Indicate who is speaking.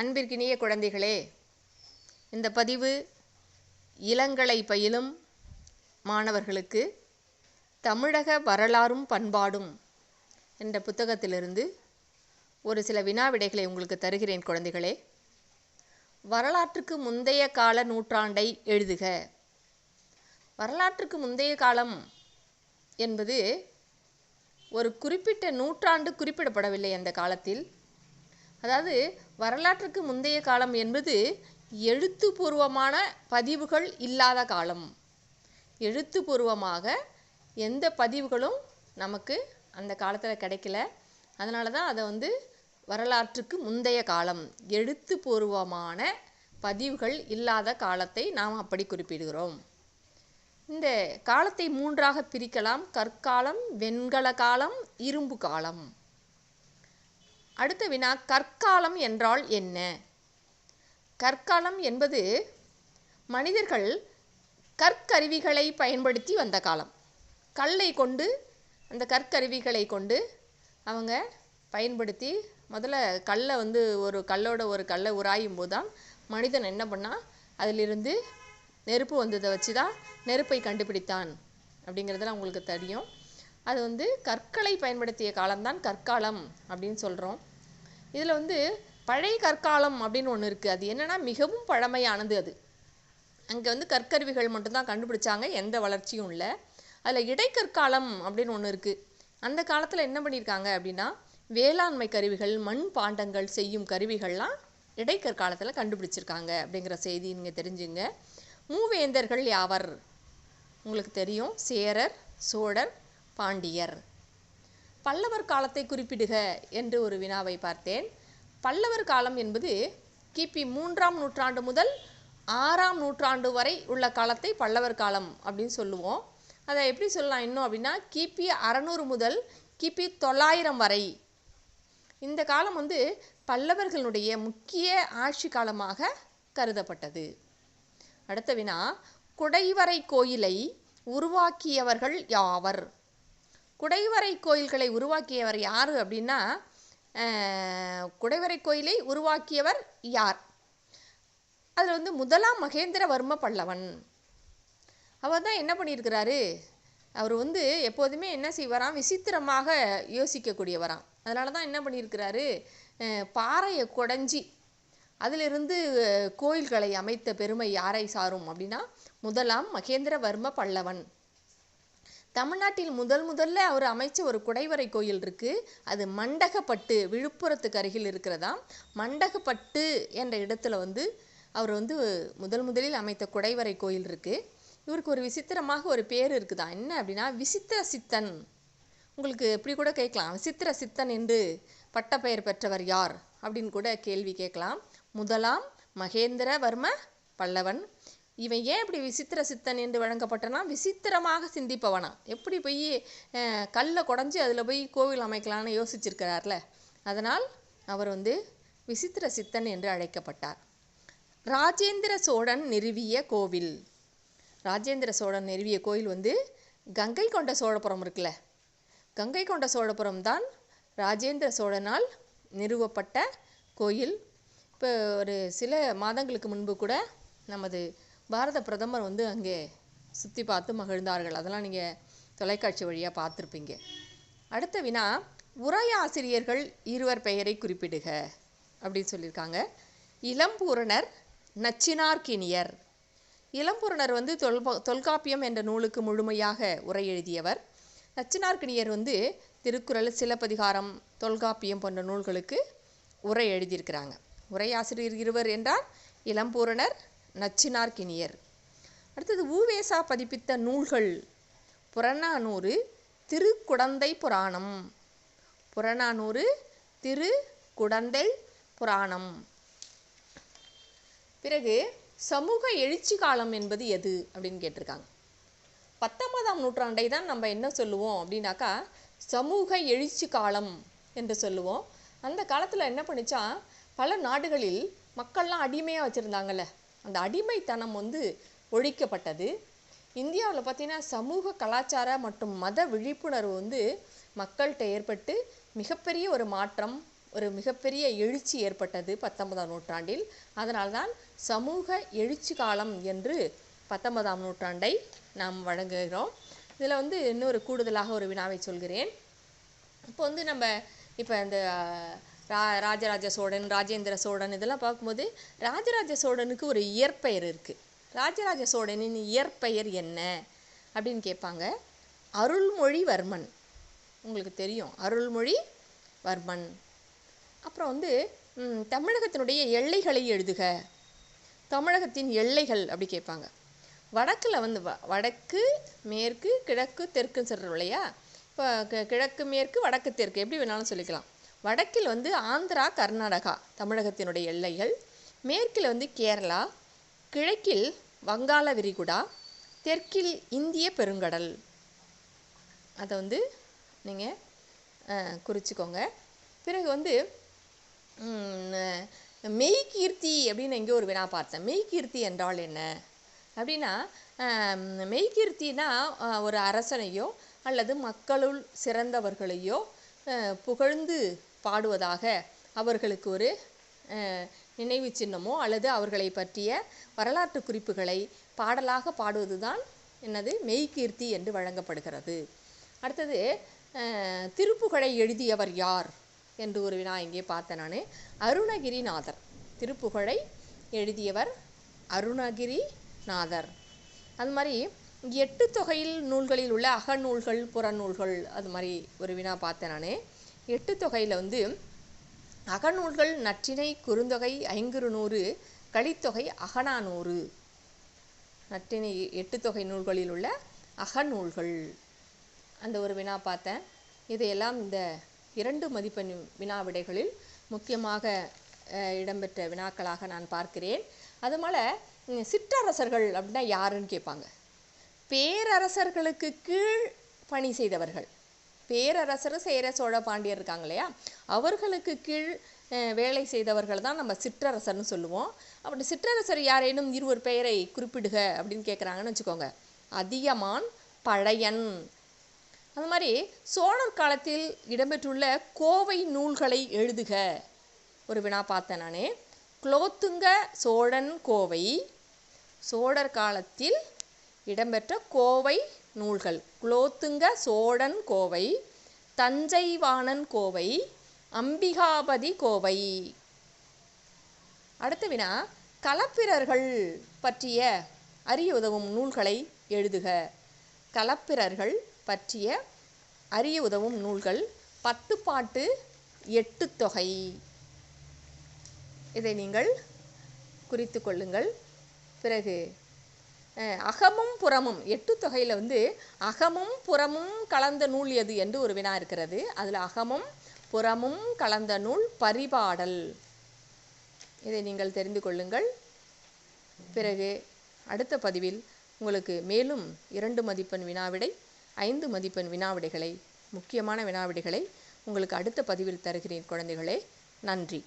Speaker 1: அன்பிற்கினிய குழந்தைகளே, இந்த பதிவு இளங்கலை பயிலும் மாணவர்களுக்கு தமிழக வரலாறும் பண்பாடும் என்ற புத்தகத்திலிருந்து ஒரு சில வினாவிடைகளை உங்களுக்கு தருகிறேன் குழந்தைகளே. வரலாற்றுக்கு முந்தைய கால நூற்றாண்டை எழுதுக. வரலாற்றுக்கு முந்தைய காலம் என்பது ஒரு குறிப்பிட்ட நூற்றாண்டு குறிப்பிடப்படவில்லை. அந்த காலத்தில், அதாவது வரலாற்றுக்கு முந்தைய காலம் என்பது எழுத்துப்பூர்வமான பதிவுகள் இல்லாத காலம். எழுத்துப்பூர்வமாக எந்த பதிவுகளும் நமக்கு அந்த காலத்தில் கிடைக்கல. அதனால தான் அதை வரலாற்றுக்கு முந்தைய காலம், எழுத்துப்பூர்வமான பதிவுகள் இல்லாத காலத்தை நாம் அப்படி குறிப்பிடுகிறோம். இந்த காலத்தை மூன்றாக பிரிக்கலாம்: கற்காலம், வெண்கல காலம், இரும்பு காலம். அடுத்த வினா, கற்காலம் என்றால் என்ன? கற்காலம் என்பது மனிதர்கள் கற்கருவிகளை பயன்படுத்தி வந்த காலம். கல்லை கொண்டு, அந்த கற்கருவிகளை கொண்டு அவங்க பயன்படுத்தி, முதல்ல கல்லை ஒரு கல்லோட ஒரு கல்லை உராயும் போது தான் மனிதன் என்ன பண்ணால் அதிலிருந்து நெருப்பு வந்ததை வச்சு தான் நெருப்பை கண்டுபிடித்தான் அப்படிங்கிறதுலாம் உங்களுக்கு தெரியும். அது கற்களை பயன்படுத்திய காலம்தான் கற்காலம் அப்படின்னு சொல்கிறோம். இதில் பழைய கற்காலம் அப்படின்னு ஒன்று இருக்குது. அது என்னென்னா மிகவும் பழமையானது. அது அங்கே கற்கருவிகள் மட்டும்தான் கண்டுபிடிச்சாங்க, எந்த வளர்ச்சியும் இல்லை. அதில் இடைக்கற்காலம் அப்படின்னு ஒன்று இருக்குது. அந்த காலத்தில் என்ன பண்ணியிருக்காங்க அப்படின்னா, வேளாண்மை கருவிகள், மண் பாண்டங்கள் செய்யும் கருவிகள்லாம் இடைக்கற்காலத்தில் கண்டுபிடிச்சிருக்காங்க அப்படிங்கிற செய்தி நீங்கள் தெரிஞ்சுங்க. மூவேந்தர்கள் யாவர்? உங்களுக்கு தெரியும், சேரர், சோழர், பாண்டியர். பல்லவர் காலத்தை குறிப்பிடுக என்று ஒரு வினாவை பார்த்தேன். பல்லவர் காலம் என்பது கிபி 3ஆம் நூற்றாண்டு முதல் 6ஆம் நூற்றாண்டு வரை உள்ள காலத்தை பல்லவர் காலம் அப்படின்னு சொல்லுவோம். அதை எப்படி சொல்லலாம் இன்னும் அப்படின்னா, கிபி 600 முதல் கிபி 900 வரை. இந்த காலம் பல்லவர்களுடைய முக்கிய ஆட்சி காலமாக கருதப்பட்டது. அடுத்த வினா, குடைவரை கோயிலை உருவாக்கியவர்கள் யாவர்? குடைவரை கோயில்களை உருவாக்கியவர் யார் அப்படின்னா, குடைவரை கோயிலை உருவாக்கியவர் யார்? அதில் முதலாம் மகேந்திரவர்ம பல்லவன். அவர் தான் என்ன பண்ணியிருக்கிறாரு, அவர் எப்போதுமே என்ன செய்வாராம், விசித்திரமாக யோசிக்கக்கூடியவராம். அதனால தான் என்ன பண்ணியிருக்கிறாரு, பாறையை குடைஞ்சி அதிலிருந்து கோயில்களை அமைத்த பெருமை யாரை சாரும் அப்படின்னா, முதலாம் மகேந்திரவர்ம பல்லவன். தமிழ்நாட்டில் முதல்ல அவர் அமைச்ச ஒரு குடைவரை கோயில் இருக்குது. அது மண்டகப்பட்டு, விழுப்புரத்துக்கு அருகில் இருக்கிறதாம். மண்டகப்பட்டு என்ற இடத்துல அவர் முதலில் அமைத்த குடைவரை கோயில் இருக்குது. இவருக்கு ஒரு விசித்திரமாக ஒரு பேர் இருக்குதா. என்ன அப்படின்னா, விசித்திர சித்தன். உங்களுக்கு எப்படி கூட கேட்கலாம், விசித்திர சித்தன் என்று பட்டப்பெயர் பெற்றவர் யார் அப்படின்னு கூட கேள்வி கேட்கலாம். முதலாம் மகேந்திரவர்ம பல்லவன். இவன் ஏன் இப்படி விசித்திர சித்தன் என்று வழங்கப்பட்டனா, விசித்திரமாக சிந்திப்பவனா. எப்படி போய் கல்லை குடைஞ்சி அதில் போய் கோவில் அமைக்கலான்னு யோசிச்சிருக்கிறார்ல, அதனால் அவர் விசித்திர சித்தன் என்று அழைக்கப்பட்டார். ராஜேந்திர சோழன் நிறுவிய கோவில். ராஜேந்திர சோழன் நிறுவிய கோயில் கங்கை கொண்ட சோழபுரம் இருக்குல்ல, கங்கை கொண்ட சோழபுரம் தான் ராஜேந்திர சோழனால் நிறுவப்பட்ட கோயில். இப்போ ஒரு சில மாதங்களுக்கு முன்பு கூட நமது பாரத பிரதமர் அங்கே சுற்றி பார்த்து மகிழ்ந்தார்கள். அதெல்லாம் நீங்கள் தொலைக்காட்சி வழியாக பார்த்துருப்பீங்க. அடுத்த வினா, உரையாசிரியர்கள் இருவர் பெயரை குறிப்பிடுக அப்படின்னு சொல்லியிருக்காங்க. இளம்பூரணர், நச்சினார்க்கினியர். இளம்பூரணர் தொல்காப்பியம் என்ற நூலுக்கு முழுமையாக உரை எழுதியவர். நச்சினார்க்கினியர் திருக்குறள், சிலப்பதிகாரம், தொல்காப்பியம் போன்ற நூல்களுக்கு உரை எழுதியிருக்கிறாங்க. உரையாசிரியர் இருவர் என்றால் இளம்பூரணர், நச்சினார்க்கினியர். அடுத்தது, உவேசா பதிப்பித்த நூல்கள். புறநானூறு, திருக்குடந்தை புராணம். புறநானூறு, திருக்குடந்தை புராணம். பிறகு, சமூக எழுச்சி காலம் என்பது எது அப்படின்னு கேட்டிருக்காங்க. 19ஆம் நூற்றாண்டை தான் நம்ம என்ன சொல்லுவோம் அப்படின்னாக்கா, சமூக எழுச்சி காலம் என்று சொல்லுவோம். அந்த காலத்தில் என்ன பண்ணிச்சா, பல நாடுகளில் மக்கள்லாம் அடிமையாக வச்சுருந்தாங்கல்ல, அந்த அடிமைத்தனம் ஒழிக்கப்பட்டது. இந்தியாவில் பார்த்திங்கன்னா சமூக கலாச்சார மற்றும் மத விழிப்புணர்வு மக்கள்கிட்ட ஏற்பட்டு மிகப்பெரிய ஒரு மாற்றம் ஒரு மிகப்பெரிய எழுச்சி ஏற்பட்டது 19ஆம் நூற்றாண்டில். அதனால்தான் சமூக எழுச்சி காலம் என்று 19ஆம் நூற்றாண்டை நாம் வழங்குகிறோம். இதில் வந்து இன்னொரு கூடுதலாக ஒரு வினாவை சொல்கிறேன். இப்போ நம்ம இந்த ராஜராஜ சோழன், ராஜேந்திர சோழன் இதெல்லாம் பார்க்கும்போது ராஜராஜ சோழனுக்கு ஒரு இயற்பெயர் இருக்குது. ராஜராஜ சோழனின் இயற்பெயர் என்ன அப்படின்னு கேட்பாங்க. அருள்மொழிவர்மன். உங்களுக்கு தெரியும் அருள்மொழிவர்மன். அப்புறம் தமிழகத்தினுடைய எல்லைகளை எழுதுக. தமிழகத்தின் எல்லைகள் அப்படி கேட்பாங்க. வடக்கில் வடக்கு, மேற்கு, கிழக்கு, தெற்குன்னு சொல்கிறோம் இல்லையா? இப்போ கிழக்கு, மேற்கு, வடக்கு, தெற்கு எப்படி வேணாலும் சொல்லிக்கலாம். வடக்கில் ஆந்திரா, கர்நாடகா தமிழகத்தினுடைய எல்லைகள். மேற்கில் கேரளா, கிழக்கில் வங்காள விரிகுடா, தெற்கில் இந்திய பெருங்கடல். அதை நீங்கள் குறிச்சிக்கோங்க. பிறகு மெய்கீர்த்தி அப்படின்னு எங்கே ஒரு வினா பார்த்தேன். மெய்கீர்த்தி என்றால் என்ன அப்படின்னா, மெய்கீர்த்தினா ஒரு அரசனையோ அல்லது மக்களுள் சிறந்தவர்களையோ புகழ்ந்து பாடுவதாக அவர்களுக்கு ஒரு நினைவு சின்னமோ அல்லது அவர்களை பற்றிய வரலாற்று குறிப்புகளை பாடலாக பாடுவது தான் என்னது மெய்கீர்த்தி என்று வழங்கப்படுகிறது. அடுத்தது திருப்புகழை எழுதியவர் யார் என்று ஒரு வினா இங்கே பார்த்தேன் நான். அருணகிரிநாதர். திருப்புகழை எழுதியவர் அருணகிரிநாதர். அது மாதிரி 8 தொகையில் நூல்களில் உள்ள அகநூல்கள், புறநூல்கள், அது மாதிரி ஒரு வினா பார்த்தேன் நான். 8 தொகையில் அகநூல்கள் நற்றிணை, குறுந்தொகை, ஐங்குறுநூறு, கலித்தொகை, அகநானூறு. நற்றிணை 8 தொகை நூல்களில் உள்ள அகநூல்கள் அந்த ஒரு வினா பார்த்தேன். இதையெல்லாம் இந்த 2 மதிப்பெண் வினா விடைகளில் முக்கியமாக இடம்பெற்ற வினாக்களாக நான் பார்க்கிறேன். அதுபோல் சிற்றரசர்கள் அப்படின்னா யாருன்னு கேட்பாங்க. பேரரசர்களுக்கு கீழ் பணி செய்தவர்கள். பேரரசர், சேர, சோழ, பாண்டியர் இருக்காங்க இல்லையா, அவர்களுக்கு கீழ் வேலை செய்தவர்கள் தான் நம்ம சிற்றரசர்னு சொல்லுவோம். அப்படி சிற்றரசர் யாரேனும் 20 பெயரை குறிப்பிடுக அப்படின்னு கேட்குறாங்கன்னு வச்சுக்கோங்க. அதியமான், பழையன். அது மாதிரி சோழர் காலத்தில் இடம்பெற்றுள்ள கோவை நூல்களை எழுதுக ஒரு வினா பார்த்தேன் நான். குலோத்துங்க சோழன் கோவை. சோழர் காலத்தில் இடம்பெற்ற கோவை நூல்கள். குலோத்துங்க சோழன் கோவை, தஞ்சைவாணன் கோவை, அம்பிகாபதி கோவை. அடுத்த வினா, களப்பிரர்கள் பற்றிய அறிய உதவும் நூல்களை எழுதுக. களப்பிரர்கள் பற்றிய அறிய உதவும் நூல்கள் 10 பாட்டு, 8 தொகை. இதை நீங்கள் குறித்து கொள்ளுங்கள். பிறகு அகமும் புறமும் 8 தொகையில் அகமும் புறமும் கலந்த நூல் எது என்று ஒரு வினா இருக்கிறது. அதில் அகமும் புறமும் கலந்த நூல் பரிபாடல். இதை நீங்கள் தெரிந்து கொள்ளுங்கள். பிறகு அடுத்த பதிவில் உங்களுக்கு மேலும் 2 மதிப்பெண் வினாவிடை, 5 மதிப்பெண் வினாவிடைகளை, முக்கியமான வினாவிடைகளை உங்களுக்கு அடுத்த பதிவில் தருகிறேன் குழந்தைகளே. நன்றி.